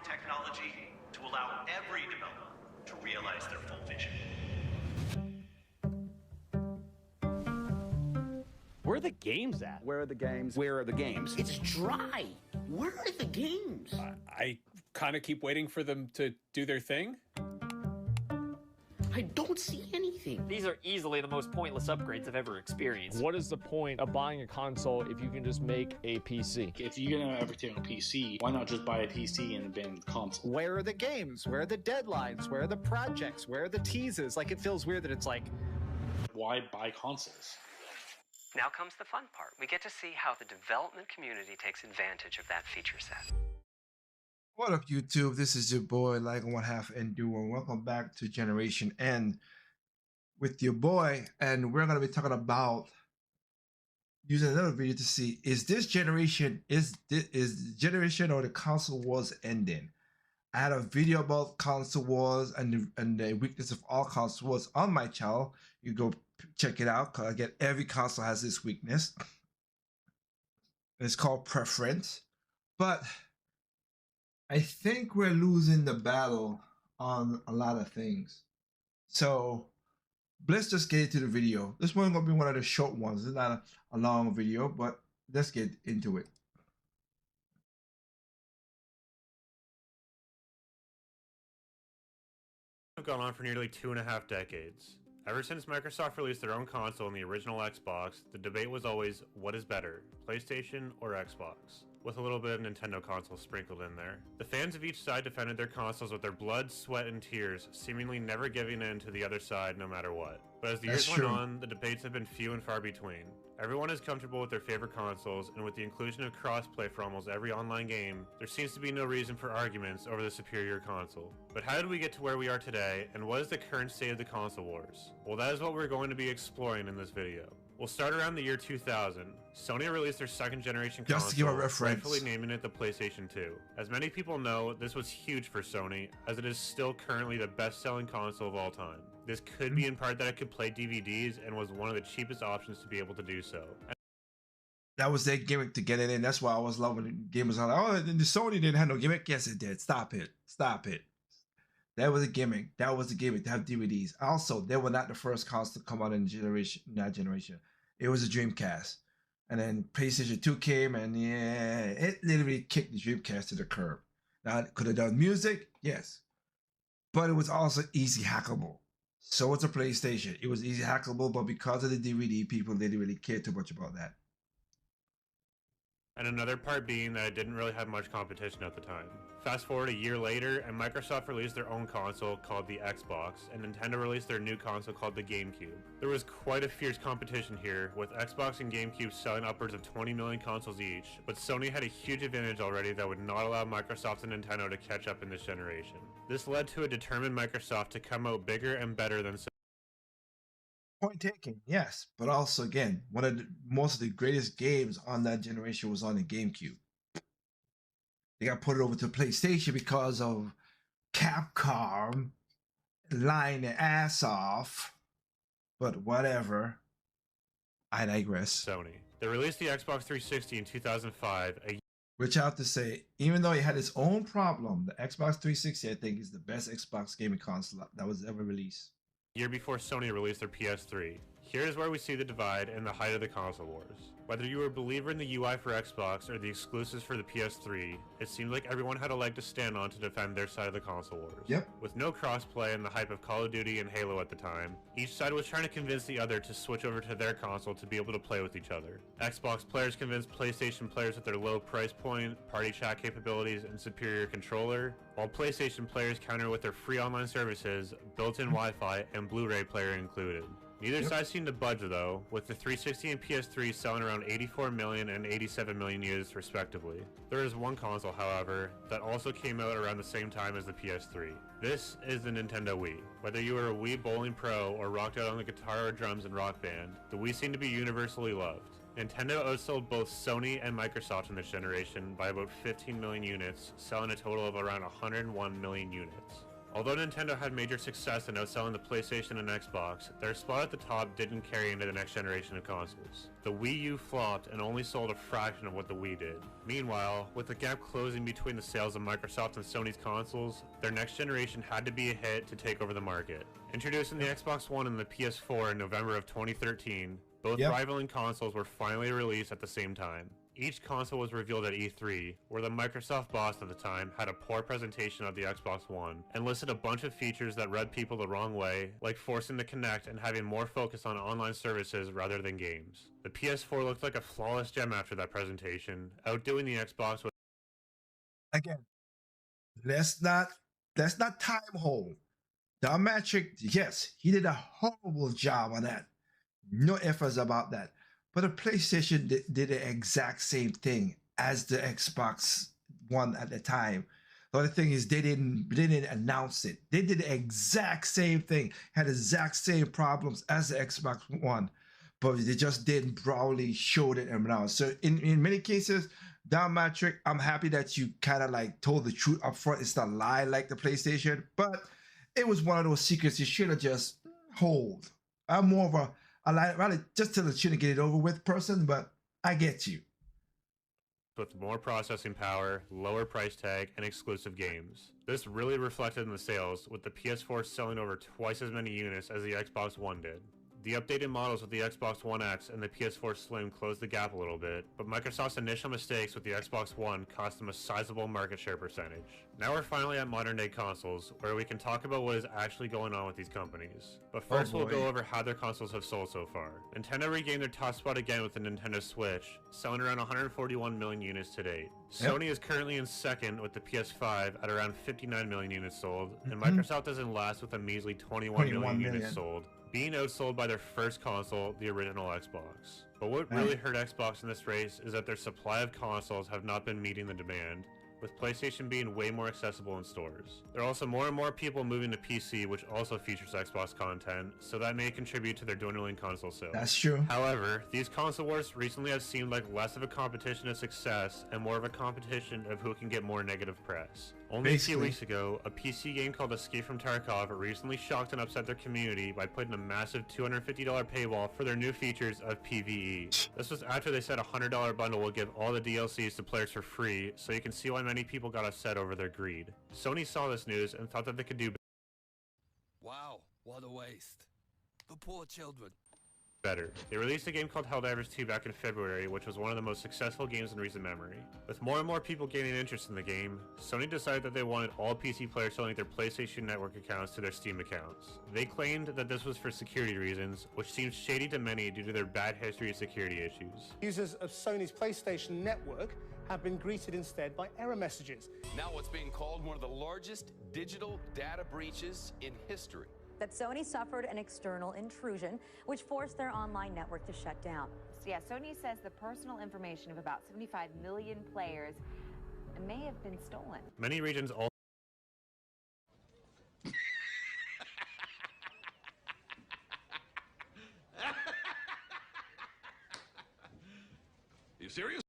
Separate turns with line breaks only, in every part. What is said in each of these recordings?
technology to allow every developer to realize their full vision.
Where are the games at?
Where are the games?
Where are the games?
It's dry. Where are the games?
I kind of keep waiting for them to do their thing.
I don't see anything.
These are easily the most pointless upgrades I've ever experienced.
What is the point of buying a console if you can just make a PC?
If you're gonna have everything on PC, why not just buy a PC and abandon the console?
Where are the games? Where are the deadlines? Where are the projects? Where are the teases? Like, it feels weird that it's like,
Why buy consoles?
Now comes the fun part. We get to see how the development community takes advantage of that feature set.
What up, YouTube? This is your boy, Like One Half and Duo, and welcome back to Generation N with your boy. And we're going to be talking about using another video to see, is this generation, is generation or the console wars ending? I had a video about console wars and the weakness of all console wars on my channel. You go check it out, because again, every console has this weakness. It's called preference. But I think we're losing the battle on a lot of things. So let's just get into the video. This one's gonna be one of the short ones. It's not a long video, but let's get into it.
Have gone on for nearly 2.5 decades. Ever since Microsoft released their own console in the original Xbox, the debate was always, what is better, PlayStation or Xbox? With a little bit of Nintendo console sprinkled in there. The fans of each side defended their consoles with their blood, sweat, and tears, seemingly never giving in to the other side no matter what. But as the years went on, the debates have been few and far between. Everyone is comfortable with their favorite consoles, and with the inclusion of crossplay for almost every online game, there seems to be no reason for arguments over the superior console. But how did we get to where we are today, and what is the current state of the console wars? Well, that is what we're going to be exploring in this video. We'll start around the year 2000. Sony released their second generation console,
just to give a reference,
rightfully naming it the PlayStation 2. As many people know, this was huge for Sony, as it is still currently the best-selling console of all time. This could be in part that it could play DVDs and was one of the cheapest options to be able to do so.
That was their gimmick to get it in. That's why I was loving the gamers. Like, oh, the Sony didn't have no gimmick. Yes, it did. Stop it. Stop it. That was a gimmick. That was a gimmick to have DVDs. Also, they were not the first console to come out in that generation. It was a Dreamcast. And then PlayStation 2 came, and yeah, it literally kicked the Dreamcast to the curb. Now, it could have done music, yes. But it was also easy hackable. So was a PlayStation. It was easy hackable, but because of the DVD, people didn't really care too much about that.
And another part being that it didn't really have much competition at the time. Fast forward a year later, and Microsoft released their own console called the Xbox, and Nintendo released their new console called the GameCube. There was quite a fierce competition here, with Xbox and GameCube selling upwards of 20 million consoles each, but Sony had a huge advantage already that would not allow Microsoft and Nintendo to catch up in this generation. This led to a determined Microsoft to come out bigger and better than Sony.
Point taken, yes, but also again, one of the most of the greatest games on that generation was on the GameCube. They got put it over to PlayStation because of Capcom lying their ass off, but whatever. I digress.
Sony. They released the Xbox 360 in 2005,
which I have to say, even though it had its own problem, the Xbox 360 I think is the best Xbox gaming console that was ever released.
Year before Sony released their PS3. Here is where we see the divide and the height of the console wars. Whether you were a believer in the UI for Xbox or the exclusives for the PS3, it seemed like everyone had a leg to stand on to defend their side of the console wars.
Yep.
With no crossplay and the hype of Call of Duty and Halo at the time, each side was trying to convince the other to switch over to their console to be able to play with each other. Xbox players convinced PlayStation players with their low price point, party chat capabilities, and superior controller, while PlayStation players countered with their free online services, built-in Wi-Fi, and Blu-ray player included. Neither side seemed to budge though, with the 360 and PS3 selling around 84 million and 87 million units respectively. There is one console, however, that also came out around the same time as the PS3. This is the Nintendo Wii. Whether you were a Wii Bowling Pro or rocked out on the guitar or drums in Rock Band, the Wii seemed to be universally loved. Nintendo outsold both Sony and Microsoft in this generation by about 15 million units, selling a total of around 101 million units. Although Nintendo had major success in outselling the PlayStation and Xbox, their spot at the top didn't carry into the next generation of consoles. The Wii U flopped and only sold a fraction of what the Wii did. Meanwhile, with the gap closing between the sales of Microsoft and Sony's consoles, their next generation had to be a hit to take over the market. Introducing the Xbox One and the PS4 in November of 2013, both rivaling consoles were finally released at the same time. Each console was revealed at E3, where the Microsoft boss at the time had a poor presentation of the Xbox One, and listed a bunch of features that rubbed people the wrong way, like forcing the Kinect and having more focus on online services rather than games. The PS4 looked like a flawless gem after that presentation, outdoing the Xbox with...
Again, let's not time hole. Domatric, yes, he did a horrible job on that. No efforts about that. But the PlayStation did the exact same thing as the Xbox One at the time. The only thing is they didn't announce it. They did the exact same thing, had the exact same problems as the Xbox One, but they just didn't probably show it and announce. So in many cases, Domatric, I'm happy that you kind of like told the truth up front. It's not a lie like the PlayStation, but it was one of those secrets you should have just hold. I'm more of a I rather just tell the truth and get it over with person, but I get you.
With more processing power, lower price tag, and exclusive games. This really reflected in the sales, with the PS4 selling over twice as many units as the Xbox One did. The updated models with the Xbox One X and the PS4 Slim closed the gap a little bit, but Microsoft's initial mistakes with the Xbox One cost them a sizable market share percentage. Now we're finally at modern day consoles, where we can talk about what is actually going on with these companies. But first we'll go over how their consoles have sold so far. Nintendo regained their top spot again with the Nintendo Switch, selling around 141 million units to date. Sony is currently in second with the PS5 at around 59 million units sold, and Microsoft is in last with a measly 21 million units sold, being outsold by their first console, the original Xbox. But what really hurt Xbox in this race is that their supply of consoles have not been meeting the demand, with PlayStation being way more accessible in stores. There are also more and more people moving to PC, which also features Xbox content, so that may contribute to their dwindling console sales.
That's true.
However, these console wars recently have seemed like less of a competition of success and more of a competition of who can get more negative press. Only a few weeks ago, a PC game called Escape from Tarkov recently shocked and upset their community by putting a massive $250 paywall for their new features of PvE. This was after they said a $100 bundle will give all the DLCs to players for free, so you can see why many people got upset over their greed. Sony saw this news and thought that they could do
Wow, what a waste. The poor children.
better. They released a game called Helldivers 2 back in February, which was one of the most successful games in recent memory. With more and more people gaining interest in the game, Sony decided that they wanted all PC players to link their PlayStation Network accounts to their Steam accounts. They claimed that this was for security reasons, which seems shady to many due to their bad history of security issues.
Users of Sony's PlayStation Network have been greeted instead by error messages.
Now what's being called one of the largest digital data breaches in history.
That Sony suffered an external intrusion, which forced their online network to shut down.
Yeah, Sony says the personal information of about 75 million players may have been stolen.
Many regions also
You serious?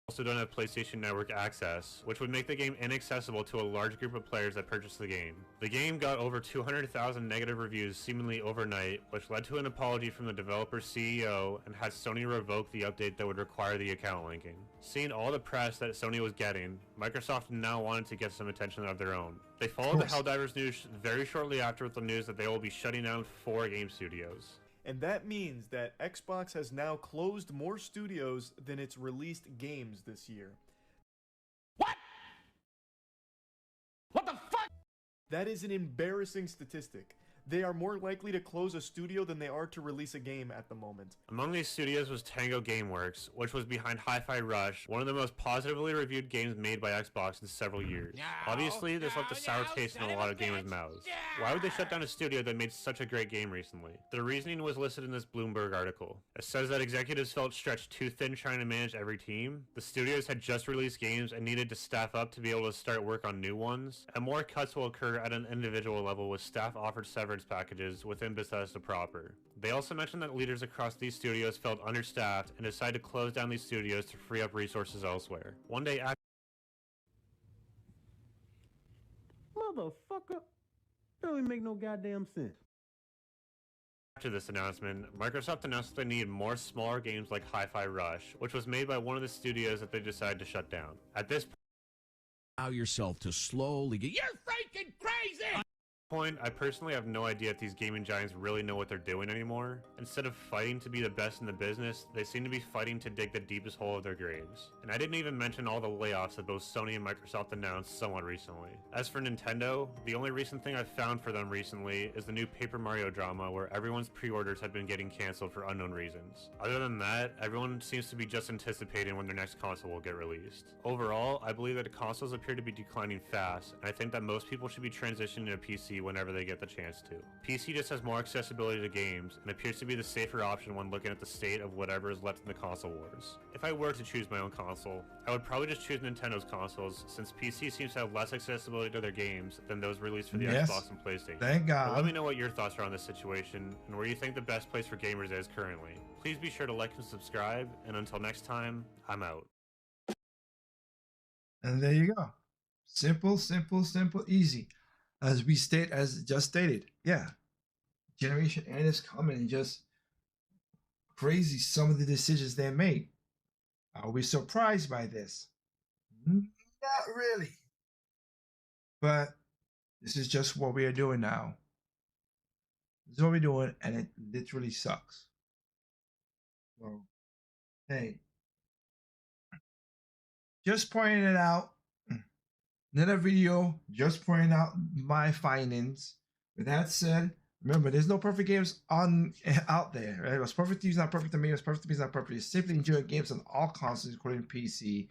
also don't have PlayStation Network access, which would make the game inaccessible to a large group of players that purchased the game. The game got over 200,000 negative reviews seemingly overnight, which led to an apology from the developer's CEO and had Sony revoke the update that would require the account linking. Seeing all the press that Sony was getting, Microsoft now wanted to get some attention of their own. They followed the Helldivers news very shortly after with the news that they will be shutting down 4 game studios.
And that means that Xbox has now closed more studios than its released games this year.
What? What the fuck?
That is an embarrassing statistic. They are more likely to close a studio than they are to release a game at the moment.
Among these studios was Tango Gameworks, which was behind Hi-Fi Rush, one of the most positively reviewed games made by Xbox in several years. Obviously, this left a sour taste in a lot of gamers' mouths. Why would they shut down a studio that made such a great game recently? The reasoning was listed in this Bloomberg article. It says that executives felt stretched too thin trying to manage every team. The studios had just released games and needed to staff up to be able to start work on new ones, and more cuts will occur at an individual level with staff offered severance packages within Bethesda proper. They also mentioned that leaders across these studios felt understaffed and decided to close down these studios to free up resources elsewhere. One day after
Motherfucker.
That don't even make no goddamn sense.
After this announcement, Microsoft announced that they needed more smaller games like Hi-Fi Rush, which was made by one of the studios that they decided to shut down. At this
Allow yourself to slowly get. You're freaking crazy!
point, I personally have no idea if these gaming giants really know what they're doing anymore. Instead of fighting to be the best in the business, they seem to be fighting to dig the deepest hole of their graves. And I didn't even mention all the layoffs that both Sony and Microsoft announced somewhat recently. As for Nintendo, the only recent thing I've found for them recently is the new Paper Mario drama where everyone's pre-orders had been getting cancelled for unknown reasons. Other than that, everyone seems to be just anticipating when their next console will get released. Overall, I believe that consoles appear to be declining fast, and I think that most people should be transitioning to PC whenever they get the chance to. PC just has more accessibility to games and appears to be the safer option when looking at the state of whatever is left in the console wars. If I were to choose my own console, I would probably just choose Nintendo's consoles since PC seems to have less accessibility to their games than those released for the Xbox and PlayStation.
Thank God.
But let me know what your thoughts are on this situation and where you think the best place for gamers is currently. Please be sure to like and subscribe, and until next time, I'm out.
And there you go. Simple, simple, simple, easy. As just stated, yeah. Generation N is coming, and just crazy some of the decisions they made. Are we surprised by this? Not really. But this is just what we are doing now. This is what we're doing, and it literally sucks. So, hey. Just pointing it out. Another video, just pointing out my findings. With that said, remember, there's no perfect games out there. Right? What's perfect to you is not perfect to me. What's perfect to me is not perfect. You simply enjoy games on all consoles, including PC.